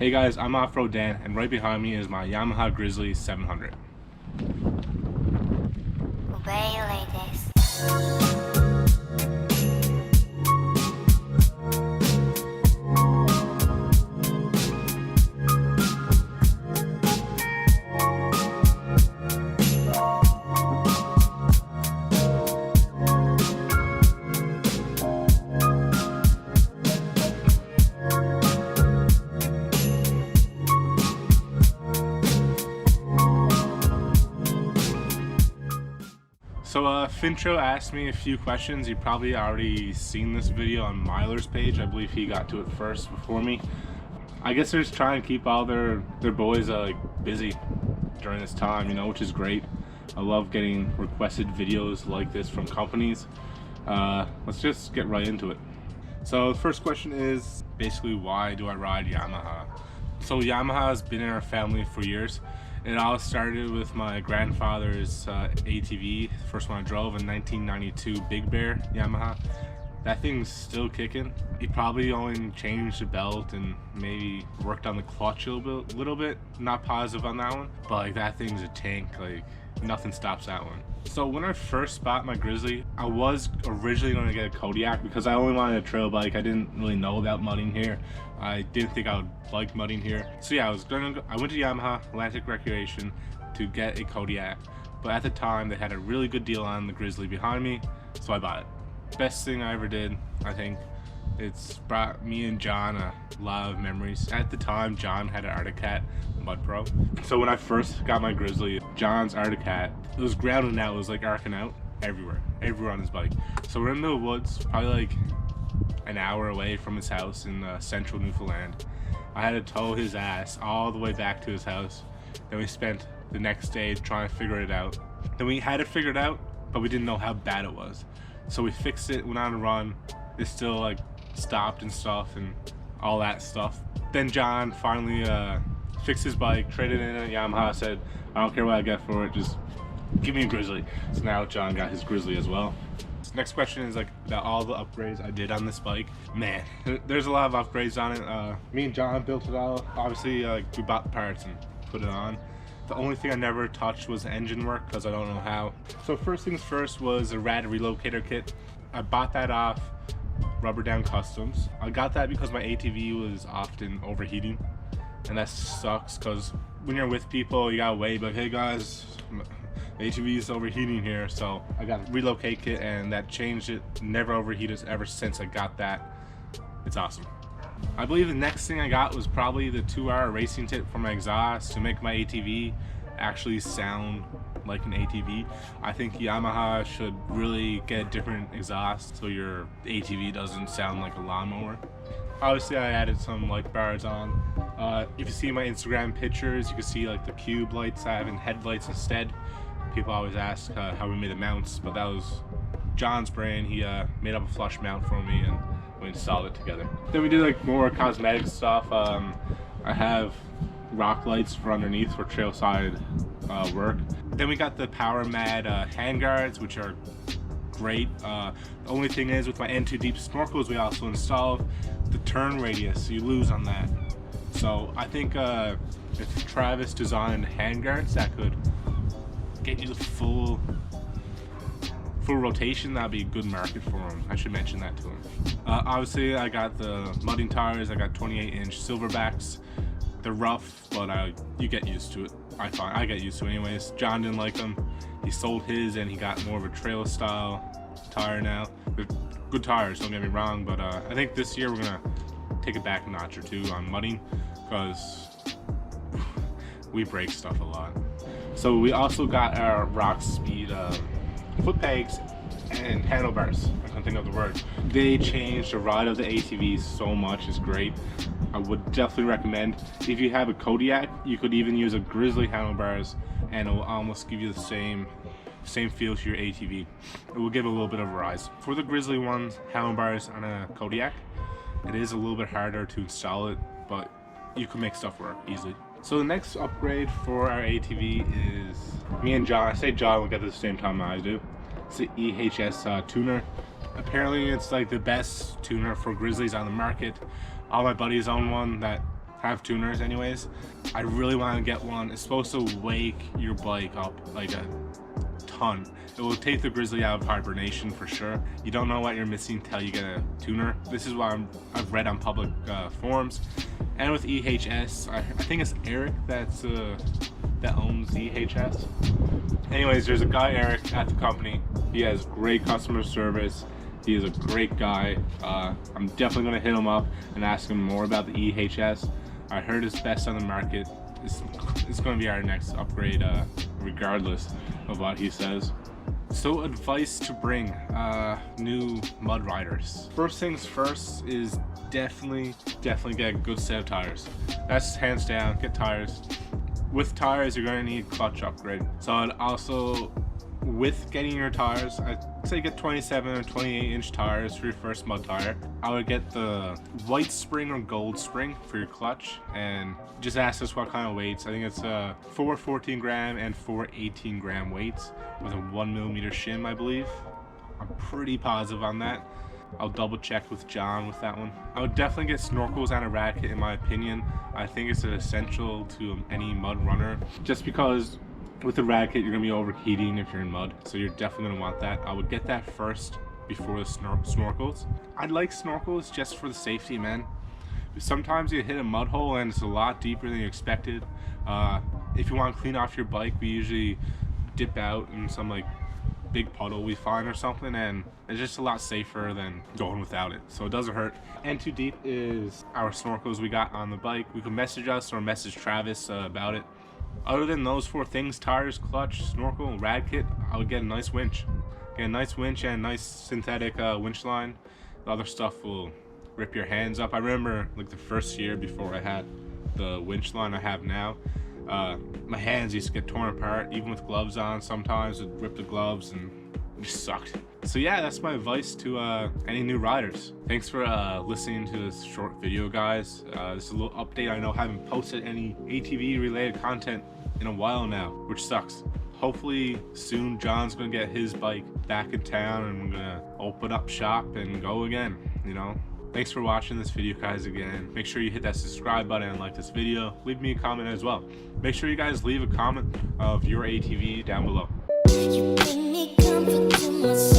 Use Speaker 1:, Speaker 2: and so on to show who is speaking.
Speaker 1: Hey guys, I'm Offroad.Dan, and right behind me is my Yamaha Grizzly 700.
Speaker 2: Obey, ladies.
Speaker 1: So FINNTRAIL asked me a few questions. You probably already seen this video on Myler's page. I believe he got to it first before me. I guess they're just trying to keep all their boys busy during this time, you know, which is great. I love getting requested videos like this from companies. Let's just get right into it. So the first question is basically, why do I ride Yamaha? So Yamaha has been in our family for years. It all started with my grandfather's ATV, the first one I drove in 1992, Big Bear Yamaha. That thing's still kicking. He probably only changed the belt and maybe worked on the clutch a little bit. Not positive on that one, but like that thing's a tank. Like nothing stops that one. So when I first bought my Grizzly, I was originally going to get a Kodiak because I only wanted a trail bike. I didn't really know about mudding here. I didn't think I would like mudding here. So yeah, I went to Yamaha Atlantic Recreation to get a Kodiak, but at the time they had a really good deal on the Grizzly behind me, so I bought it. Best thing I ever did, I think. It's brought me and John a lot of memories. At the time, John had an Arctic Cat Mud Pro. So when I first got my Grizzly, John's Arctic Cat, it was grounding out, it was like arcing out everywhere on his bike. So we're in the woods, probably like an hour away from his house in central Newfoundland. I had to tow his ass all the way back to his house. Then we spent the next day trying to figure it out. Then we had it figured out, but we didn't know how bad it was. So we fixed it, went on a run. It still like stopped and stuff and all that stuff. Then John finally fixed his bike, traded in a Yamaha, said, I don't care what I get for it, just give me a Grizzly. So now John got his Grizzly as well. Next question is like about all the upgrades I did on this bike. Man, there's a lot of upgrades on it. Me and John built it all. Obviously, we bought the parts and put it on. The only thing I never touched was engine work because I don't know how. So first things first was a rad relocator kit. I bought that off Rubber.Dan Customs. I got that because my ATV was often overheating, and that sucks because when you're with people, you gotta wait, but hey guys, the ATV is overheating here. So I got a relocate kit and that changed it. Never overheated ever since I got that. It's awesome. I believe the next thing I got was probably the 2-hour racing tip for my exhaust to make my ATV actually sound like an ATV. I think Yamaha should really get a different exhaust so your ATV doesn't sound like a lawnmower. Obviously I added some light bars on. If you see my Instagram pictures, you can see like the cube lights I have in headlights instead. People always ask how we made the mounts, but that was John's brain. He made up a flush mount for me and we installed it together. Then we did like more cosmetic stuff. I have rock lights for underneath for trail side work. Then we got the Power Mad hand guards, which are great. The only thing is with my N2 Deep snorkels, we also installed the turn radius, so you lose on that. So I think if Travis designed hand guards that could get you the full rotation, that'd be a good market for him. I should mention that to him. Obviously I got the mudding tires. I got 28-inch silverbacks. They're rough, but you get used to it. I get used to it anyways. John didn't like them. He sold his and he got more of a trail style tire now. They're good tires, don't get me wrong, but I think this year we're gonna take it back a notch or two on mudding because we break stuff a lot. So we also got our Rock Speed foot pegs and handlebars. I can't think of the word. They changed the ride of the ATV so much. It's great. I would definitely recommend. If you have a Kodiak, you could even use a Grizzly handlebars and it will almost give you the same feel to your ATV. It will give it a little bit of a rise. For the Grizzly ones, handlebars on a Kodiak, it is a little bit harder to install it, but you can make stuff work easily. So the next upgrade for our ATV is me and John. I say John will get it at the same time I do. It's the EHS tuner. Apparently it's like the best tuner for Grizzlies on the market. All my buddies own one that have tuners anyways. I really want to get one. It's supposed to wake your bike up like a ton. It will take the Grizzly out of hibernation for sure. You don't know what you're missing until you get a tuner. This is what I've read on public forums. And with EHS, I think it's Eric that owns EHS. Anyways, there's a guy, Eric, at the company. He has great customer service. He is a great guy. I'm definitely gonna hit him up and ask him more about the EHS. I heard it's best on the market. It's gonna be our next upgrade, regardless of what he says. So advice to bring new mud riders. First things first is definitely get a good set of tires. That's hands down. Get tires. With tires, you're gonna need clutch upgrade. So I'd also, with getting your tires, I'd say get 27 or 28 inch tires for your first mud tire. I would get the white spring or gold spring for your clutch, and just ask us what kind of weights. I think it's 4 14 gram and 4 18 gram weights with a 1mm shim, I believe. I'm pretty positive on that. I'll double check with John with that one. I would definitely get snorkels and a rad kit in my opinion. I think it's essential to any mud runner, just because with the rad kit you're gonna be overheating if you're in mud, so you're definitely gonna want that. I would get that first before the snorkels. I'd like snorkels just for the safety, man. Sometimes you hit a mud hole and it's a lot deeper than you expected. If you want to clean off your bike, we usually dip out in some like big puddle we find or something, and it's just a lot safer than going without it, so it doesn't hurt. And too deep is our snorkels we got on the bike. You can message us or message Travis about it. Other than those 4 things, tires, clutch, snorkel, rad kit, I would get a nice winch. Get a nice winch and a nice synthetic winch line. The other stuff will rip your hands up. I remember like the first year before I had the winch line I have now, my hands used to get torn apart even with gloves on. Sometimes it'd rip the gloves and it just sucked. So yeah, that's my advice to any new riders. Thanks for listening to this short video, guys. This is a little update. I know I haven't posted any ATV related content in a while now, which sucks. Hopefully soon John's gonna get his bike back in town and I'm gonna open up shop and go again, you know. Thanks for watching this video, guys. Again, make sure you hit that subscribe button and like this video. Leave me a comment as well. Make sure you guys leave a comment of your ATV down below.
Speaker 2: You bring me comfort to my soul.